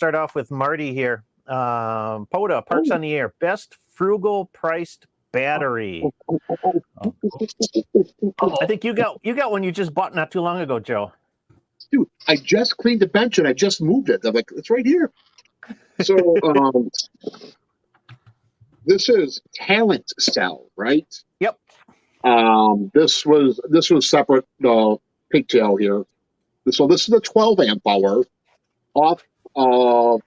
start off with Marty here. POTA, Parks on the Air, best frugal priced battery. I think you got one you just bought not too long ago, Joe. Dude, I just cleaned the bench and I just moved it. I'm like, it's right here. So this is Talentcell, right? Yep. This was separate pigtail here. So this is a 12 amp hour off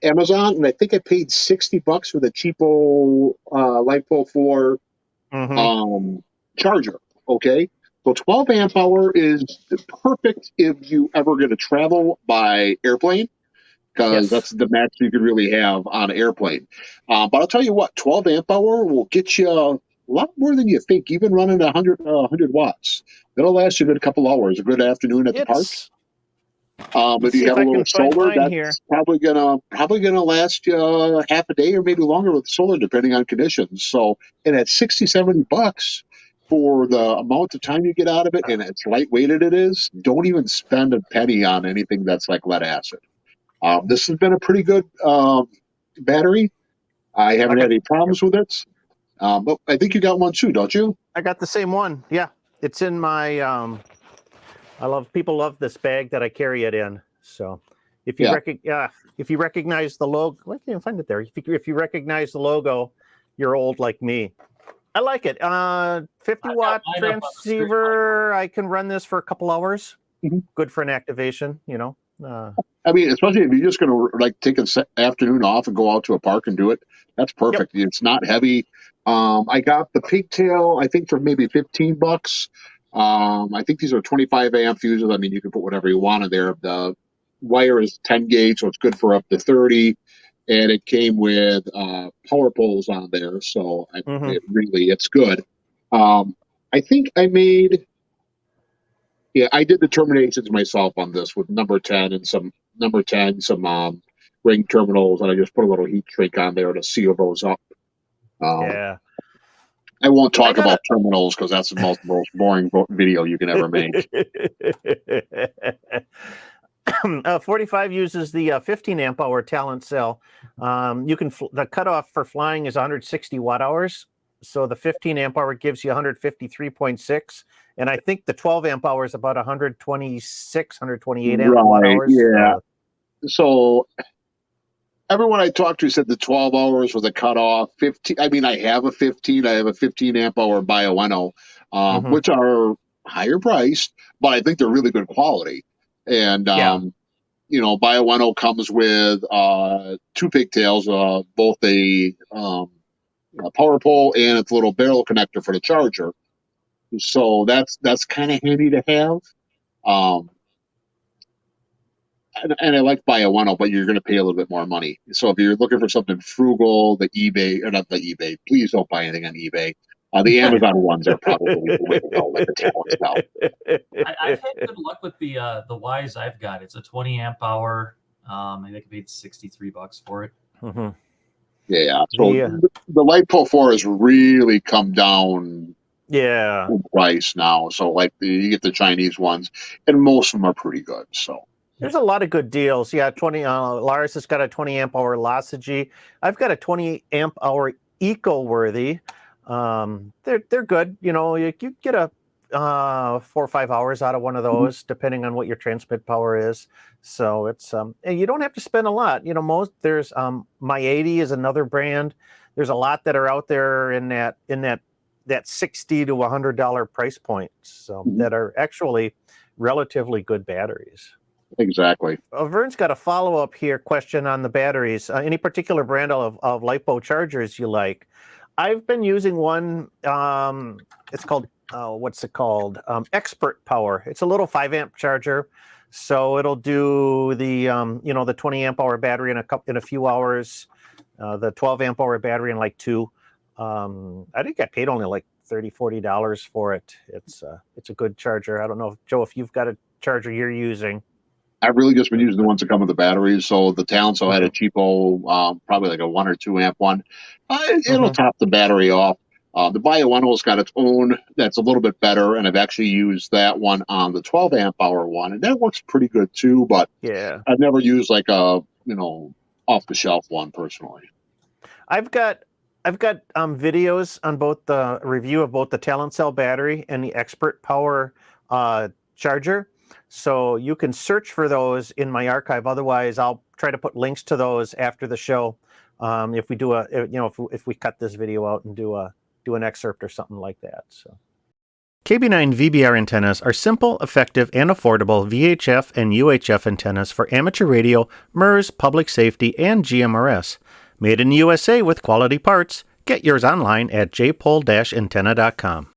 Amazon, and I think I paid $60 for the cheapo LiFePO4 charger. Okay, so 12 amp hour is perfect if you ever going to travel by airplane, because that's the max you could really have on an airplane. But I'll tell you what, 12 amp hour will get you a lot more than you think, even running 100 watts. It'll last you a good couple hours, a good afternoon at the park. If you have a little solar, that's probably gonna last you half a day or maybe longer with solar, depending on conditions. So, and at $60-$70 for the amount of time you get out of it, and it's lightweighted, it is. Don't even spend a penny on anything that's like lead acid. This has been a pretty good battery. I haven't had any problems with it. But I think you got one too, don't you? I got the same one. Yeah, it's in my. People love this bag that I carry it in. So, if you recognize the logo, I can't find it there. If you recognize the logo, you're old like me. I like it. 50-watt transceiver. I can run this for a couple hours. Good for an activation, you know. I mean, especially if you're just going to like take an afternoon off and go out to a park and do it. That's perfect. Yep. It's not heavy. I got the pigtail, I think, for maybe $15. I think these are 25 amp fuses. I mean, you can put whatever you want in there. The wire is 10 gauge, so it's good for up to 30. And it came with power poles on there, so it's good. I think I made, I did the terminations myself on this with number 10, some ring terminals, and I just put a little heat shrink on there to seal those up. I won't talk about terminals because that's the most boring video you can ever make. 45 uses the 15 amp hour Talentcell. The cutoff for flying is 160 watt hours. So the 15 amp hour gives you 153.6. And I think the 12 amp hour is about 126, 128 amp watt hours. Yeah. So everyone I talked to said the 12 hours was a cutoff. 15. I mean, I have a 15. I have a 15 amp hour Bioenno, which are higher priced, but I think they're really good quality. And you know, Bioenno comes with 2 pigtails, both a power pole and its little barrel connector for the charger. So that's kind of handy to have. And I like Bioenno, but you're going to pay a little bit more money. So if you're looking for something frugal, please don't buy anything on eBay. The Amazon ones are probably the way to go, like the Talentcell. I've had good luck with the Wise I've got. It's a 20 amp hour. I think I paid $63 for it. Yeah. So the LiFePO4 has really come down. In price now. So like you get the Chinese ones, and most of them are pretty good. So. There's a lot of good deals. Yeah, 20. Lars has got a 20 amp hour Logigy. I've got a 20 amp hour EcoWorthy. They're good. You know, you get a 4 or 5 hours out of one of those, depending on what your transmit power is. So it's and you don't have to spend a lot. You know, there's My 80 is another brand. There's a lot that are out there in that $60 to $100 price point. So that are actually relatively good batteries. Exactly. Vern's got a follow-up here question on the batteries. Any particular brand of LiFePO chargers you like? I've been using one. It's called ExpertPower. It's a little 5 amp charger, so it'll do the the 20 amp hour battery in a few hours. The 12 amp hour battery in like 2. I think I paid only like $30-$40 for it. It's a good charger. I don't know, Joe, if you've got a charger you're using. I've really just been using the ones that come with the batteries. So the Talentcell had a cheapo, probably like a 1 or 2 amp one. It'll top the battery off. The Bioenno's got its own that's a little bit better, and I've actually used that one on the 12 amp hour one, and that works pretty good too. But I've never used like a off the shelf one personally. I've got videos on both the review of both the Talentcell battery and the ExpertPower charger. So you can search for those in my archive. Otherwise, I'll try to put links to those after the show. If we do if we cut this video out and do an excerpt or something like that. So KB9VBR antennas are simple, effective, and affordable VHF and UHF antennas for amateur radio, MERS, public safety, and GMRS. Made in the USA with quality parts. Get yours online at jpole-antenna.com.